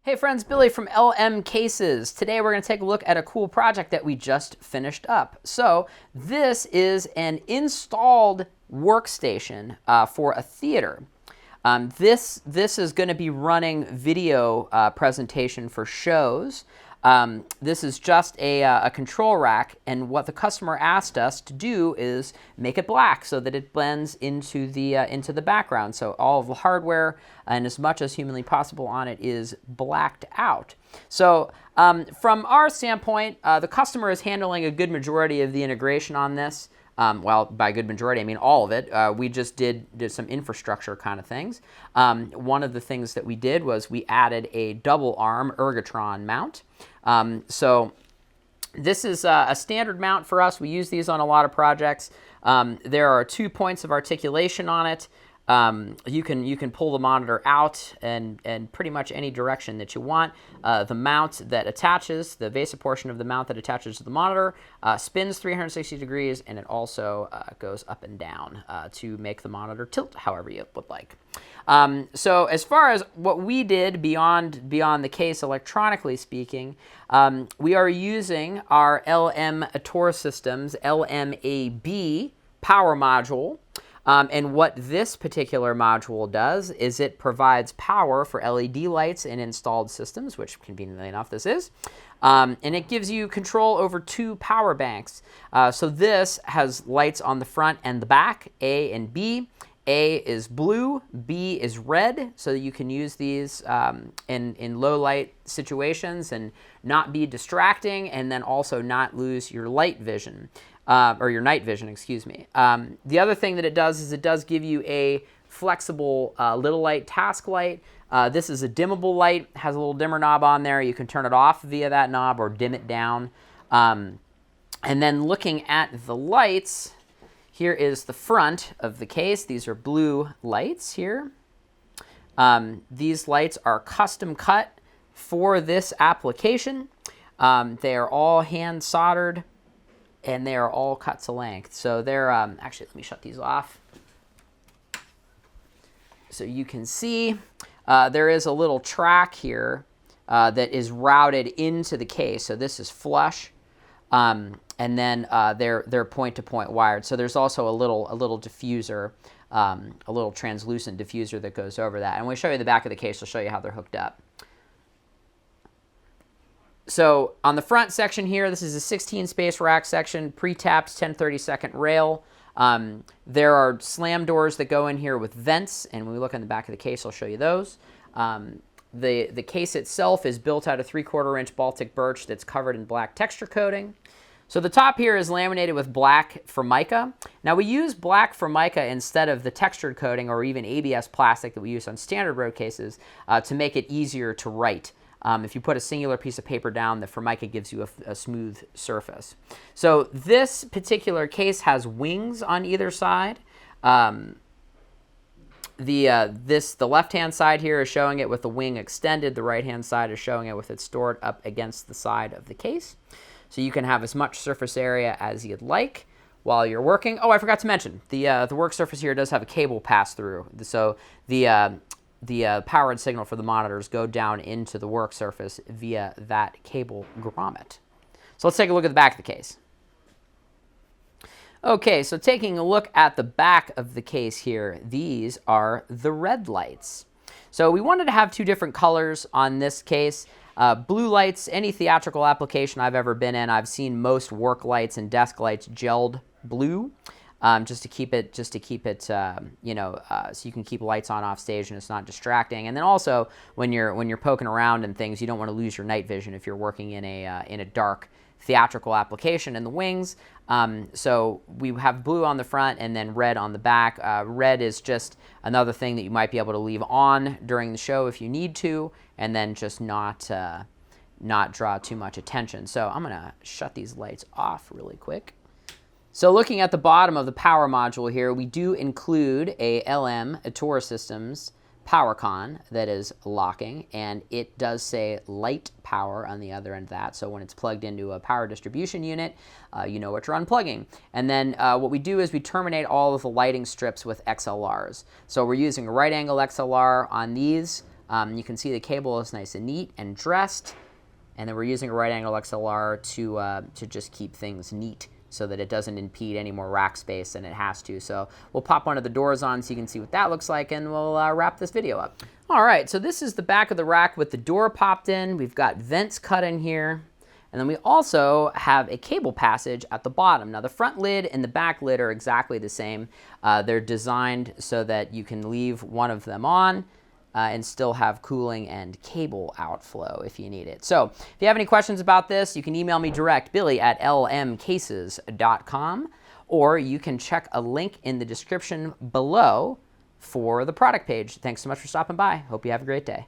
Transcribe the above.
Hey friends, Billy from LM Cases. Today we're going to take a look at a cool project that we just finished up. So this is an installed workstation for a theater. This is going to be running video presentation for shows. This is just a control rack, and what the customer asked us to do is make it black so that it blends into the background. So all of the hardware and as much as humanly possible on it is blacked out. So from our standpoint, the customer is handling a good majority of the integration on this. Well, by good majority, I mean all of it. We just did some infrastructure kind of things. One of the things that we did was we added a double arm Ergotron mount. So this is a standard mount for us. We use these on a lot of projects. There are 2 points of articulation on it. You can pull the monitor out and pretty much any direction that you want. The mount that attaches, the VESA portion of the mount that attaches to the monitor, spins 360 degrees, and it also goes up and down to make the monitor tilt however you would like. So as far as what we did beyond the case electronically speaking, we are using our LM Systems LMAB power module. And what this particular module does is it provides power for LED lights in installed systems, which conveniently enough this is. And it gives you control over 2 power banks. So this has lights on the front and the back, A and B. A is blue, B is red, so that you can use these in low light situations and not be distracting, and then also not lose your light vision. Or your night vision, excuse me. The other thing that it does is it does give you a flexible little light task light. This is a dimmable light, has a little dimmer knob on there. You can turn it off via that knob or dim it down. And then looking at the lights, here is the front of the case. These are blue lights here. These lights are custom cut for this application. They are all hand soldered, and they are all cut to length. So they're, actually, let me shut these off. So you can see there is a little track here that is routed into the case. So this is flush, and then they're point-to-point wired. So there's also a little diffuser, a little translucent diffuser that goes over that. And when we show you the back of the case, we'll show you how they're hooked up. So on the front section here, this is a 16 space rack section, pre-tapped 1032nd rail. There are slam doors that go in here with vents, and when we look in the back of the case, I'll show you those. The case itself is built out of 3/4 inch Baltic Birch that's covered in black texture coating. So the top here is laminated with black Formica. Now we use black Formica instead of the textured coating or even ABS plastic that we use on standard road cases to make it easier to write. If you put a singular piece of paper down, the Formica gives you a smooth surface. So this particular case has wings on either side. The left-hand side here is showing it with the wing extended. The right-hand side is showing it with it stored up against the side of the case. So you can have as much surface area as you'd like while you're working. Oh, I forgot to mention, the work surface here does have a cable pass-through. So the powered signal for the monitors go down into the work surface via that cable grommet. So let's take a look at the back of the case. Okay, so taking a look at the back of the case here, these are the red lights. So we wanted to have 2 different colors on this case. Blue lights, any theatrical application I've ever been in, I've seen most work lights and desk lights gelled blue. Just to keep it, so you can keep lights on off stage and it's not distracting. And then also when you're poking around and things, you don't want to lose your night vision if you're working in a dark theatrical application in the wings. So we have blue on the front and then red on the back. Red is just another thing that you might be able to leave on during the show if you need to, and then just not draw too much attention. So I'm gonna shut these lights off really quick. So looking at the bottom of the power module here, we do include a LM Systems PowerCon that is locking, and it does say light power on the other end of that. So when it's plugged into a power distribution unit, you know what you're unplugging. And then what we do is we terminate all of the lighting strips with XLRs. So we're using a right angle XLR on these. You can see the cable is nice and neat and dressed. And then we're using a right angle XLR to just keep things neat so that it doesn't impede any more rack space than it has to. So we'll pop one of the doors on so you can see what that looks like, and we'll wrap this video up. All right, so this is the back of the rack with the door popped in. We've got vents cut in here. And then we also have a cable passage at the bottom. Now the front lid and the back lid are exactly the same. They're designed so that you can leave one of them on and still have cooling and cable outflow if you need it. So if you have any questions about this, you can email me direct, billy@lmcases.com, or you can check a link in the description below for the product page. Thanks so much for stopping by. Hope you have a great day.